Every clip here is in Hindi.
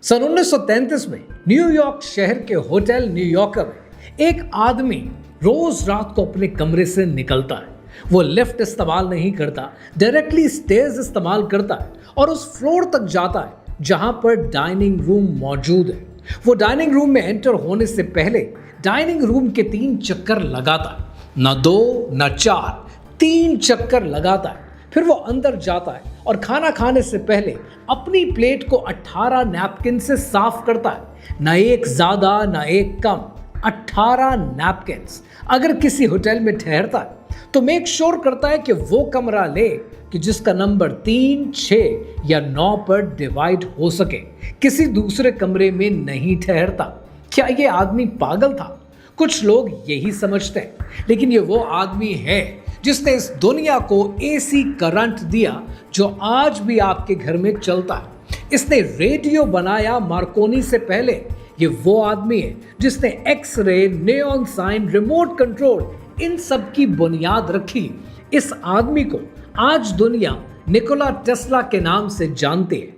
सन 1933 में न्यूयॉर्क शहर के होटल न्यूयॉर्कर में एक आदमी रोज रात को अपने कमरे से निकलता है। वो लिफ्ट इस्तेमाल नहीं करता, डायरेक्टली स्टेयर्स इस्तेमाल करता है और उस फ्लोर तक जाता है जहां पर डाइनिंग रूम मौजूद है। वो डाइनिंग रूम में एंटर होने से पहले डाइनिंग रूम के 3 चक्कर लगाता है, न 2 न 4, 3 चक्कर लगाता है। फिर वो अंदर जाता है और खाना खाने से पहले अपनी प्लेट को 18 नैपकिन से साफ करता है, न एक ज्यादा न एक कम, 18 नैपकिन्स। अगर किसी होटल में ठहरता है तो मेक श्योर करता है कि वो कमरा ले कि जिसका नंबर 3, 6 या 9 पर डिवाइड हो सके, किसी दूसरे कमरे में नहीं ठहरता। क्या ये आदमी पागल था? कुछ लोग यही समझते हैं, लेकिन ये वो आदमी है जिसने इस दुनिया को एसी करंट दिया जो आज भी आपके घर में चलता है। इसने रेडियो बनाया मार्कोनी से पहले। ये वो आदमी है जिसने x-ray, neon sign, remote control, इन सब की बुनियाद रखी। इस आदमी को आज दुनिया निकोला टेस्ला के नाम से जानती है।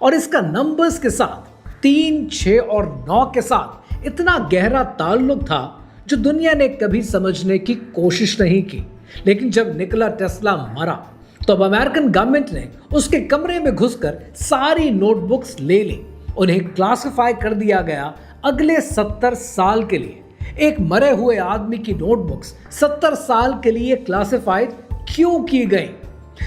और इसका नंबर्स के साथ 3, 6 और 9 के साथ इतना गहरा ताल्लुक था जो दुनिया ने कभी समझने की कोशिश नहीं की। लेकिन जब निकोला टेस्ला मरा तो अब अमेरिकन गवर्नमेंट ने उसके कमरे में घुसकर सारी नोटबुक्स ले ली। उन्हें क्लासिफाई कर दिया गया अगले 70 साल के लिए। एक मरे हुए आदमी की नोटबुक्स 70 साल के लिए क्लासिफाइड क्यों की गई?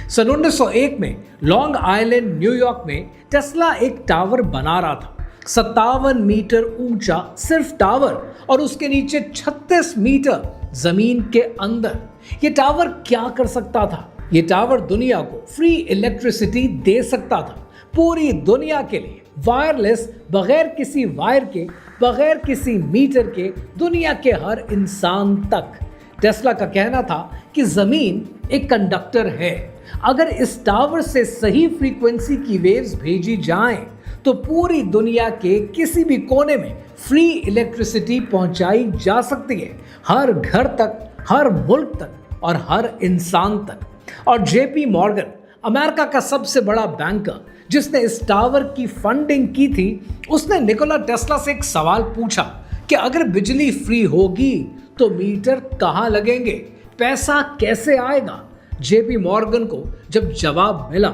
सन 1901 में लॉन्ग आइलैंड न्यूयॉर्क में टेस्ला एक टावर बना रहा था, 57 मीटर ऊंचा सिर्फ टावर, और उसके नीचे 36 मीटर जमीन के अंदर। ये टावर क्या कर सकता था? ये टावर दुनिया को फ्री इलेक्ट्रिसिटी दे सकता था, पूरी दुनिया के लिए, वायरलेस, बगैर किसी वायर के, बगैर किसी मीटर के, दुनिया के हर इंसान तक। टेस्ला का कहना था कि जमीन एक कंडक्टर है। अगर इस टावर से सही फ्रीक्वेंसी की वेव्स भेजी जाएं तो पूरी दुनिया के किसी भी कोने में फ्री इलेक्ट्रिसिटी पहुंचाई जा सकती है, हर घर तक, हर मुल्क तक और हर इंसान तक। और जेपी मॉर्गन, अमेरिका का सबसे बड़ा बैंकर जिसने इस टावर की फंडिंग की थी, उसने निकोला टेस्ला से एक सवाल पूछा कि अगर बिजली फ्री होगी तो मीटर कहां लगेंगे, पैसा कैसे आएगा? जेपी मॉर्गन को जब जवाब मिला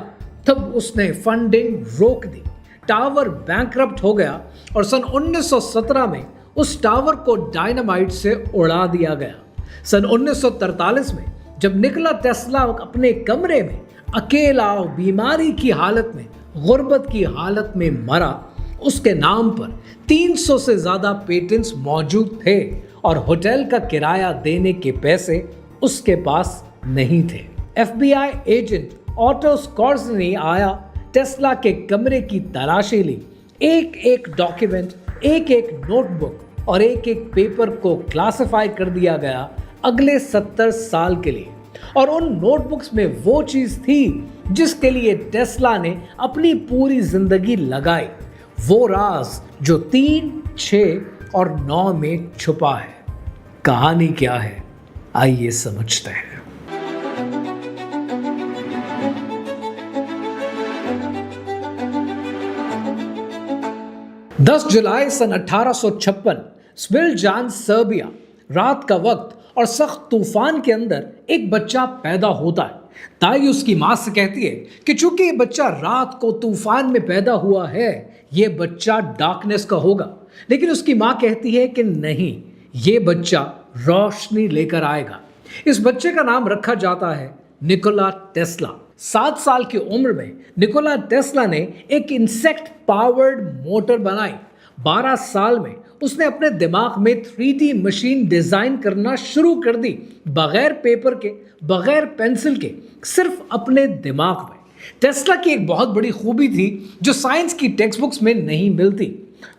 तब उसने फंडिंग रोक दी। टावर बैंकरप्ट हो गया और सन 1917 में उस टावर को डायनामाइट से उड़ा दिया गया। सन 1943 में जब निकोला टेस्ला अपने कमरे में अकेला, बीमारी की हालत में, गुर्बत की हालत में मरा, उसके नाम पर 300 से ज्यादा पेटेंट्स मौजूद थे और होटल का किराया देने के पैसे उसके पास नहीं थे। FBI एजेंट ऑटो स्कॉर्सेनी आया, टेस्ला के कमरे की तलाशी ली, एक एक डॉक्यूमेंट, एक एक नोटबुक और एक एक पेपर को क्लासिफाई कर दिया गया अगले 70 साल के लिए। और उन नोटबुक्स में वो चीज थी जिसके लिए टेस्ला ने अपनी पूरी जिंदगी लगाई, वो राज जो 3, 6 और 9 में छुपा है। कहानी क्या है, आइए समझते हैं। 10 जुलाई सन 1856 स्विल्जान, सर्बिया। रात का वक्त और सख्त तूफान के अंदर एक बच्चा पैदा होता है। ताई उसकी माँ से कहती है कि चूंकि ये बच्चा रात को तूफान में पैदा हुआ है, ये बच्चा डार्कनेस का होगा। लेकिन उसकी माँ कहती है कि नहीं, ये बच्चा रोशनी लेकर आएगा। इस बच्चे का नाम रखा जाता है निकोला टेस्ला। 7 साल की उम्र में निकोला टेस्ला ने एक इंसेक्ट पावर्ड मोटर बनाई। 12 साल में उसने अपने दिमाग में 3D मशीन डिजाइन करना शुरू कर दी, बगैर पेपर के, बगैर पेंसिल के, सिर्फ अपने दिमाग में। टेस्ला की एक बहुत बड़ी खूबी थी जो साइंस की टेक्स्ट बुक्स में नहीं मिलती।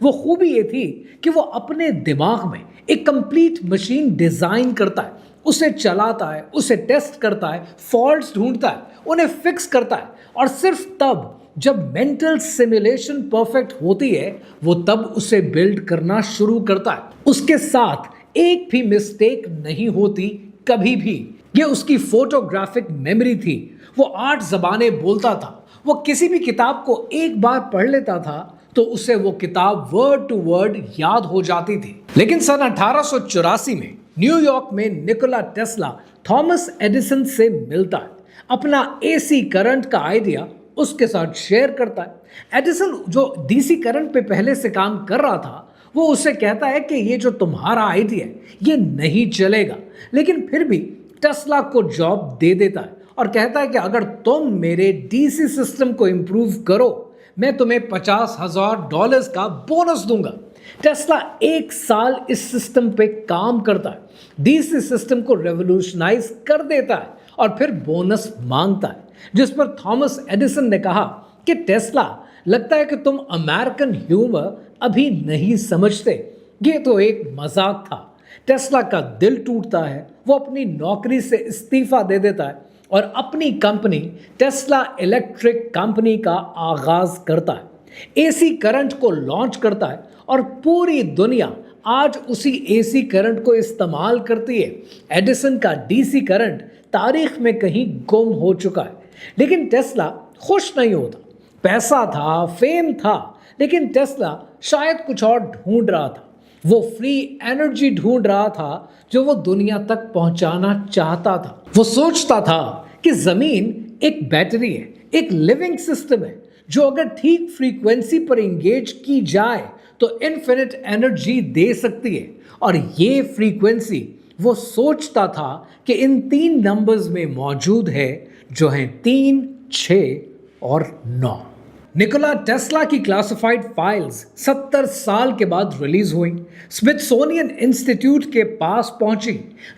वो खूबी ये थी कि वो अपने दिमाग में एक कंप्लीट मशीन डिजाइन करता है, उसे चलाता है, उसे टेस्ट करता है, फॉल्ट्स ढूंढता है, उन्हें फिक्स करता है, और सिर्फ तब जब मेंटल सिमुलेशन परफेक्ट होती है वो तब उसे बिल्ड करना शुरू करता है। उसके साथ एक भी मिस्टेक नहीं होती, कभी भी। ये उसकी फोटोग्राफिक मेमोरी थी। वो 8 ज़बानें बोलता था। वो किसी भी किताब को एक बार पढ़ लेता था तो उसे वो किताब वर्ड टू वर्ड याद हो जाती थी। लेकिन सन 1884 में न्यूयॉर्क में निकोला टेस्ला थॉमस एडिसन से मिलता है, अपना एसी करंट का आइडिया उसके साथ शेयर करता है। एडिसन जो डीसी करंट पे पहले से काम कर रहा था, वो उसे कहता है कि ये जो तुम्हारा आइडिया है ये नहीं चलेगा, लेकिन फिर भी टेस्ला को जॉब दे देता है और कहता है कि अगर तुम मेरे डीसी सिस्टम को इंप्रूव करो मैं तुम्हें $50,000 का बोनस दूंगा। टेस्ला 1 साल इस सिस्टम पे काम करता है, डीसी सिस्टम को रेवोल्यूशनाइज कर देता है और फिर बोनस मांगता है, जिस पर थॉमस एडिसन ने कहा कि टेस्ला, लगता है कि तुम अमेरिकन ह्यूमर अभी नहीं समझते, ये तो एक मजाक था। टेस्ला का दिल टूटता है, वो अपनी नौकरी से इस्तीफा दे देता है और अपनी कंपनी टेस्ला इलेक्ट्रिक कंपनी का आगाज करता है। एसी करंट को लॉन्च करता है और पूरी दुनिया आज उसी एसी करंट को इस्तेमाल करती है। एडिसन का डीसी करंट तारीख में कहीं गुम हो चुका है, लेकिन टेस्ला खुश नहीं होता। पैसा था, फेम था, लेकिन टेस्ला शायद कुछ और ढूंढ रहा था। वो फ्री एनर्जी ढूंढ रहा था जो वो दुनिया तक पहुंचाना चाहता था। वो सोचता था कि जमीन एक बैटरी है, एक लिविंग सिस्टम है जो अगर ठीक फ्रीक्वेंसी पर एंगेज की जाए तो इनफिनिट एनर्जी दे सकती है। और ये फ्रीक्वेंसी वो सोचता था कि इन 3 नंबर्स में मौजूद है, जो हैं 3, 6 और 9। निकोला टेस्ला की क्लासिफाइड फाइल्स 70 साल के बाद रिलीज हुई, स्मिथसोनियन इंस्टीट्यूट के पास पहुंची।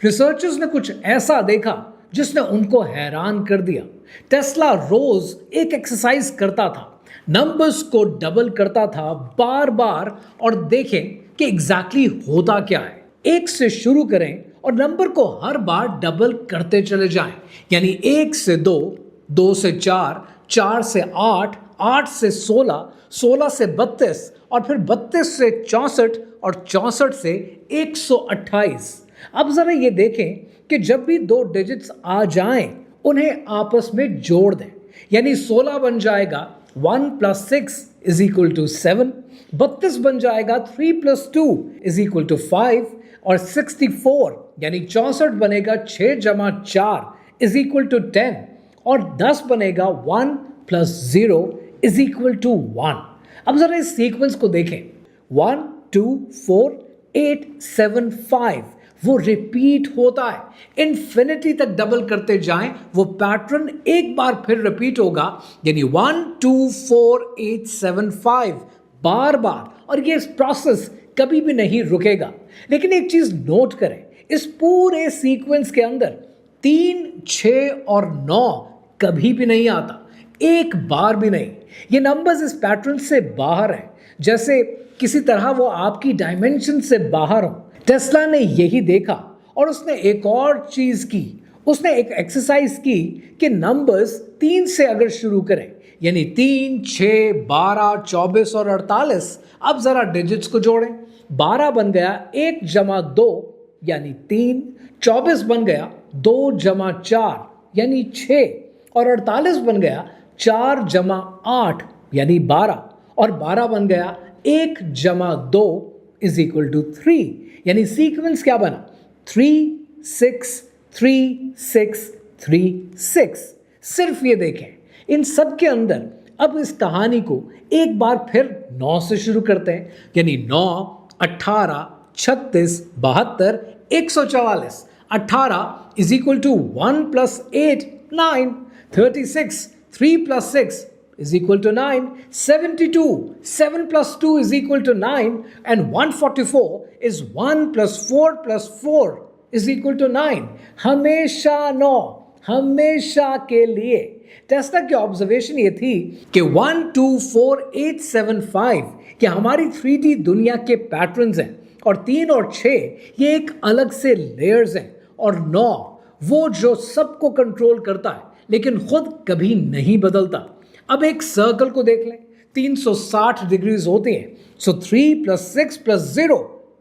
रिसर्चर्स ने कुछ ऐसा देखा जिसने उनको हैरान कर दिया। टेस्ला रोज एक एक्सरसाइज करता था, नंबर्स को डबल करता था बार बार और देखें कि एग्जैक्टली होता क्या है। 1 से शुरू करें और नंबर को हर बार डबल करते चले जाएं, यानी 1 से 2, 2 से 4, 4 से 8, 8 से 16, 16 से 32 और फिर 32 से 64 और 64 से 128। अब जरा ये देखें कि जब भी 2 डिजिट्स आ जाएं उन्हें आपस में जोड़ दें, यानी 16 बन जाएगा 1 + 6 = 7, 32 बन जाएगा 3 + 2 = 5 और 64 यानी 64 बनेगा 6 + 4 = 10 और 10 बनेगा 1 + 0 = 1। अब जरा इस सीक्वेंस को देखें, 1 2 4 8 7 5 वो रिपीट होता है। इन्फिनिटी तक डबल करते जाएं, वो पैटर्न एक बार फिर रिपीट होगा, यानी 1 2 4 8 7 5 बार बार, और ये प्रोसेस कभी भी नहीं रुकेगा। लेकिन एक चीज नोट करें, इस पूरे सीक्वेंस के अंदर 3 6 और 9 कभी भी नहीं आता, एक बार भी नहीं। ये नंबर्स इस पैटर्न से बाहर हैं, जैसे किसी तरह वो आपकी डायमेंशन से बाहर हो। टेस्ला ने यही देखा और उसने एक और चीज की, उसने एक एक्सरसाइज की कि नंबर्स 3 से अगर शुरू करें, यानी 3 6 12 24 और 48। अब जरा डिजिट्स को जोड़ें, 12 बन गया 1 + 2 यानी 3, 24 बन गया 2 + 4 यानी 6 और 48 बन गया 4 + 8 यानी 12 और 12 बन गया 1 + 2 = 3, यानी सीक्वेंस क्या बना, 3 6 3 6 3 6। सिर्फ ये देखें, इन सब के अंदर अब इस कहानी को एक बार फिर 9 से शुरू करते हैं, यानी 9 18 36 72 144। 18 = 1 + 8 9, 36 3 + 6 = 9, 72 7 + 2 = 9 and 144 is 1 + 4 + 4 = 9। हमेशा 9, हमेशा के लिए। टेस्ला की ऑब्जर्वेशन ये थी कि 1 2 4 8 7 5 कि हमारी 3D दुनिया के पैटर्न्स हैं और 3 और 6 ये एक अलग से लेयर्स हैं, और 9 वो जो सबको कंट्रोल करता है लेकिन खुद कभी नहीं बदलता। अब एक सर्कल को देख लें, 360 डिग्रीज होती हैं, सो 3 + 6 + 0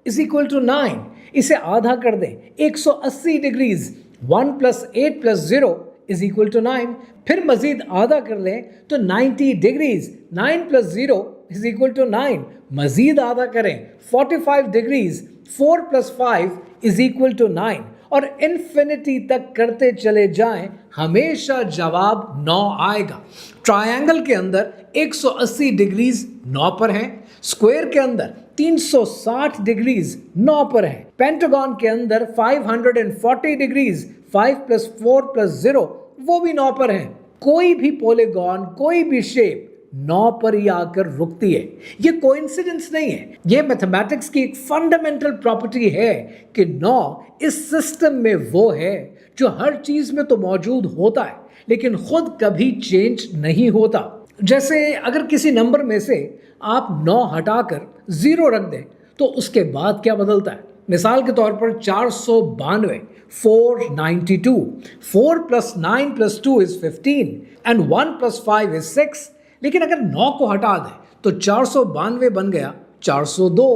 = 9। इसे आधा कर दें, 180 डिग्रीज, 1 + 8 + 0 इज इक्वल टू 9। फिर मजीद आधा कर लें तो 90 degrees 9 plus 0 is equal to 9। मजीद आधा करें 45 degrees 4 plus 5 is equal to 9 और इन्फिनिटी तक करते चले जाएं, हमेशा जवाब 9 आएगा। ट्रायंगल के अंदर 180 डिग्रीज 9 पर है, स्क्वायर के अंदर 360 डिग्रीज 9 पर है, पेंटागन के अंदर 540 डिग्रीज 5 प्लस 4 प्लस 0 वो भी 9 पर है। कोई भी पॉलीगॉन, कोई भी शेप 9 पर ही आकर रुकती है। ये कोइंसिडेंस नहीं है, ये मैथमेटिक्स की एक फंडामेंटल प्रॉपर्टी है कि 9 इस सिस्टम में वो है जो हर चीज में तो मौजूद होता है लेकिन खुद कभी चेंज नहीं होता। जैसे अगर किसी नंबर में से आप 9 हटाकर 0 रख दें तो उसके बाद क्या बदलता है। मिसाल के तौर पर 492, 492, 4 plus 9 plus 2 is 15 and 1 plus 5 is 6। लेकिन अगर 9 को हटा दें तो 492 बन गया 402,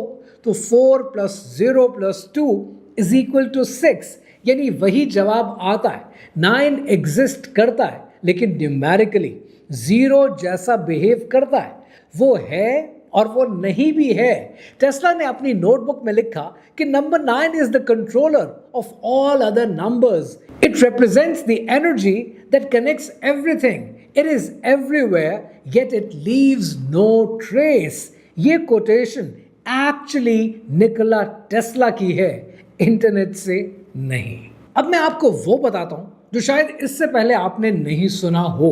तो 4 plus 0 plus 2 is equal to 6, यानी वही जवाब आता है। 9 एग्जिस्ट करता है लेकिन न्यूमेरिकली 0 जैसा बिहेव करता है, वो है और वो नहीं भी है। टेस्ला ने अपनी नोटबुक में लिखा कि number 9 is the controller of all other numbers. It represents the energy that connects everything. It is everywhere yet it leaves no trace. ये कोटेशन एक्चुअली निकोला टेस्ला की है, इंटरनेट से नहीं। अब मैं आपको वो बताता हूं जो शायद इससे पहले आपने नहीं सुना हो।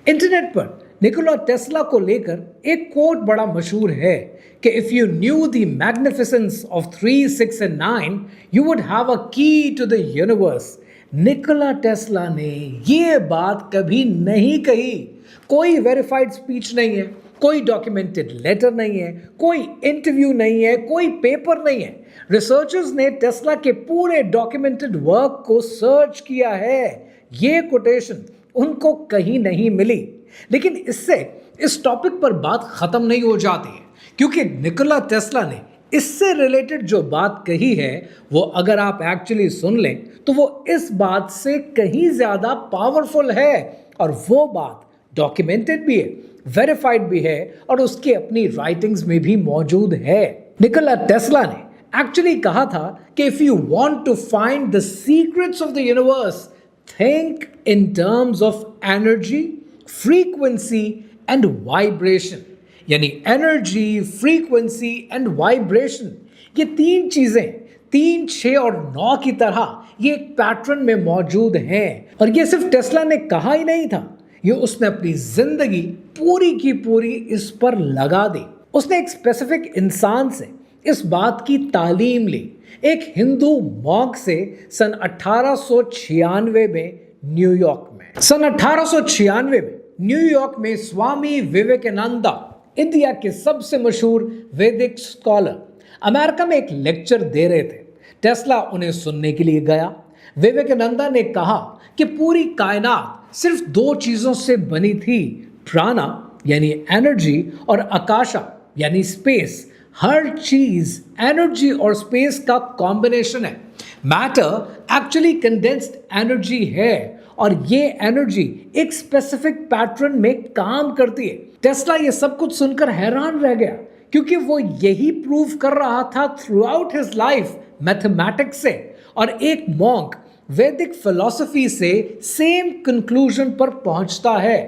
इंटरनेट पर निकोला टेस्ला को लेकर एक कोट बड़ा मशहूर है कि if you knew the magnificence of 3, 6 and 9 you would have a key to the universe. Nikola Tesla ने ये बात कभी नहीं कही। कोई वेरीफाइड स्पीच नहीं है, कोई डॉक्यूमेंटेड लेटर नहीं है, कोई इंटरव्यू नहीं है, कोई पेपर नहीं है। रिसर्चर्स ने टेस्ला के पूरे डॉक्यूमेंटेड वर्क को सर्च किया है, ये कोटेशन उनको कहीं नहीं मिली। लेकिन इससे इस टॉपिक पर बात खत्म नहीं हो जाती है, क्योंकि निकोला टेस्ला ने इससे रिलेटेड जो बात कही है वो अगर आप एक्चुअली सुन लें तो वो इस बात से कहीं ज्यादा पावरफुल है, और वो बात डॉक्यूमेंटेड भी है, वेरीफाइड भी है और उसकी अपनी राइटिंग्स में भी मौजूद है। निकोला टेस्ला ने एक्चुअली कहा था कि if you want to find the secrets of the universe, think in terms of energy, frequency and vibration. यानी एनर्जी, फ्रीक्वेंसी एंड वाइब्रेशन, ये 3 चीजें 3, 6 और 9 की तरह ये एक पैटर्न में मौजूद हैं। और ये सिर्फ टेस्ला ने कहा ही नहीं था, ये उसने अपनी जिंदगी पूरी की पूरी इस पर लगा दी। उसने एक स्पेसिफिक इंसान से इस बात की तालीम ली, एक हिंदू मॉन्क से सन 1896 में न्यूयॉर्क में। सन 1896 में न्यूयॉर्क में स्वामी विवेकानंदा, इंडिया के सबसे मशहूर वैदिक स्कॉलर, अमेरिका में एक लेक्चर दे रहे थे। टेस्ला उन्हें सुनने के लिए गया। विवेकानंदा ने कहा कि पूरी कायनात सिर्फ 2 चीजों से बनी थी, प्राणा यानी एनर्जी और आकाशा यानी स्पेस। हर चीज एनर्जी और स्पेस का कॉम्बिनेशन है। मैटर एक्चुअली कंडेंस्ड एनर्जी है और ये एनर्जी एक स्पेसिफिक पैटर्न में काम करती है। टेस्ला ये सब कुछ सुनकर हैरान रह गया, क्योंकि वो यही प्रूव कर रहा था through out his life mathematics से, और एक मॉन्क वैदिक फिलॉसफी से सेम कंक्लूजन पर पहुंचता है।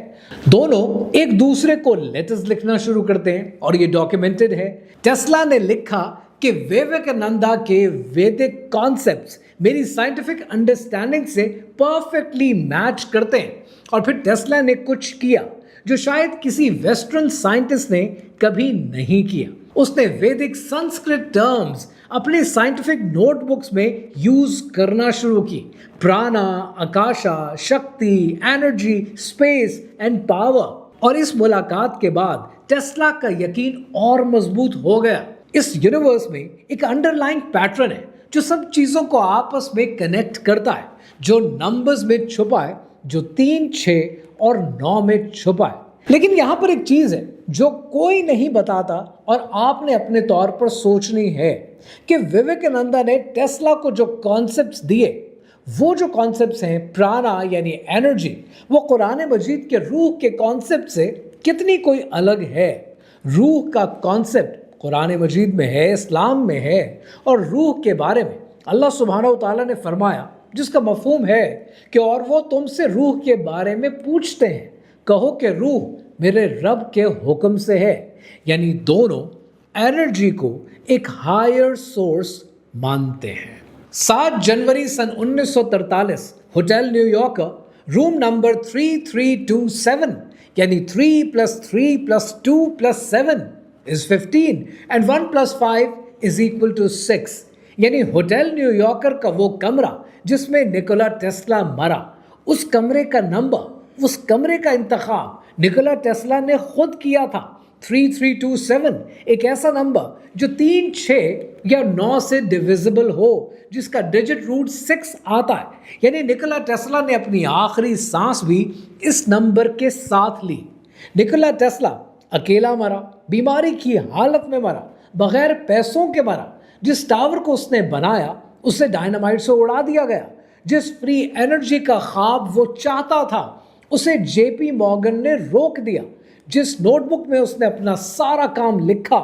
दोनों एक दूसरे को लेटर्स लिखना शुरू करते हैं और ये डॉक्यूमेंटेड है। टेस्ला ने लिखा कि विवेकानंदा के वैदिक कॉन्सेप्ट्स मेरी साइंटिफिक अंडरस्टैंडिंग से परफेक्टली मैच करते हैं। और फिर टेस्ला ने कुछ किया जो शायद किसी वेस्टर्न साइंटिस्ट ने कभी नहीं किया। उसने वैदिक संस्कृत टर्म्स अपने साइंटिफिक नोटबुक्स में यूज करना शुरू की। प्राणा, आकाशा, शक्ति, एनर्जी, स्पेस एंड पावर। और इस मुलाकात के बाद टेस्ला का यकीन और मजबूत हो गया। इस यूनिवर्स में एक अंडरलाइंग पैटर्न है जो सब चीजों को आपस में कनेक्ट करता है, जो नंबर्स में छुपा है, जो 3, 6 और 9 में छुपा है। लेकिन यहां पर एक चीज है जो कोई नहीं बताता और आपने अपने तौर पर सोचनी है कि विवेकानंदा ने टेस्ला को जो कॉन्सेप्ट्स दिए वो जो कॉन्सेप्ट्स हैं प्राणा यानी एनर्जी, वो कुरान मजीद के रूह के कॉन्सेप्ट से कितनी कोई अलग है। रूह का कॉन्सेप्ट कुरान मजीद में है, इस्लाम में है, और रूह के बारे में अल्लाह सुब्हानहू तआला ने फरमाया, जिसका मफहूम है कि और वो तुमसे रूह के बारे में पूछते हैं, कहो कि रूह मेरे रब के हुक्म से है। यानी दोनों एनर्जी को एक हायर सोर्स मानते हैं। 7 जनवरी सन 1943 होटल न्यूयॉर्क रूम नंबर 3327 यानी 3 + 3 + 2 + 7 is 15 and 1 + 5 is equal to 6। यानी होटल न्यूयॉर्कर का वो कमरा जिसमें निकोला टेस्ला मरा, उस कमरे का नंबर, उस कमरे का इंतखाब निकोला टेस्ला ने खुद किया था। 3327 एक ऐसा नंबर जो 3, 6 या 9 से डिविजिबल हो, जिसका डिजिट रूट 6 आता है। यानी निकोला टेस्ला ने अपनी आखिरी सांस भी इस नंबर के साथ ली। निकोला टेस्ला अकेला मरा, बीमारी की हालत में मरा, बगैर पैसों के मरा। जिस टावर को उसने बनाया उसे डायनामाइट से उड़ा दिया गया। जिस फ्री एनर्जी का ख्वाब वो चाहता था उसे जेपी मॉर्गन ने रोक दिया। जिस नोटबुक में उसने अपना सारा काम लिखा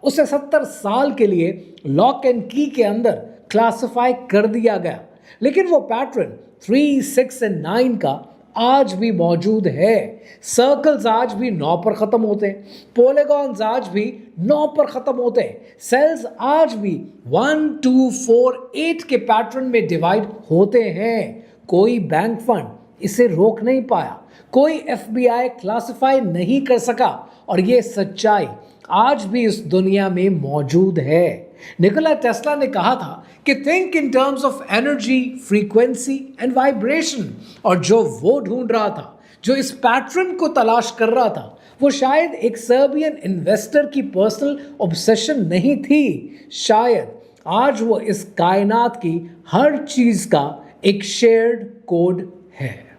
उसे 70 साल के लिए लॉक एंड की के अंदर क्लासिफाई कर दिया गया। लेकिन वो पैटर्न 3, 6 और 9 का आज भी मौजूद है। सर्कल्स आज भी 9 पर ख़त्म होते हैं, पॉलीगॉन्स आज भी 9 पर ख़त्म होते हैं, सेल्स आज भी 1, 2, 4, 8 के पैटर्न में डिवाइड होते हैं। कोई बैंक फंड इसे रोक नहीं पाया, कोई FBI क्लासिफाई नहीं कर सका, और ये सच्चाई आज भी इस दुनिया में मौजूद है। निकोला टेस्ला ने कहा था कि think in terms of energy, frequency and vibration, और जो वो ढूंढ रहा था, जो इस पैटर्न को तलाश कर रहा था, वो शायद एक सर्बियन इन्वेस्टर की पर्सनल ऑब्सेशन नहीं थी। शायद आज वो इस कायनात की हर चीज का एक शेयर्ड कोड है।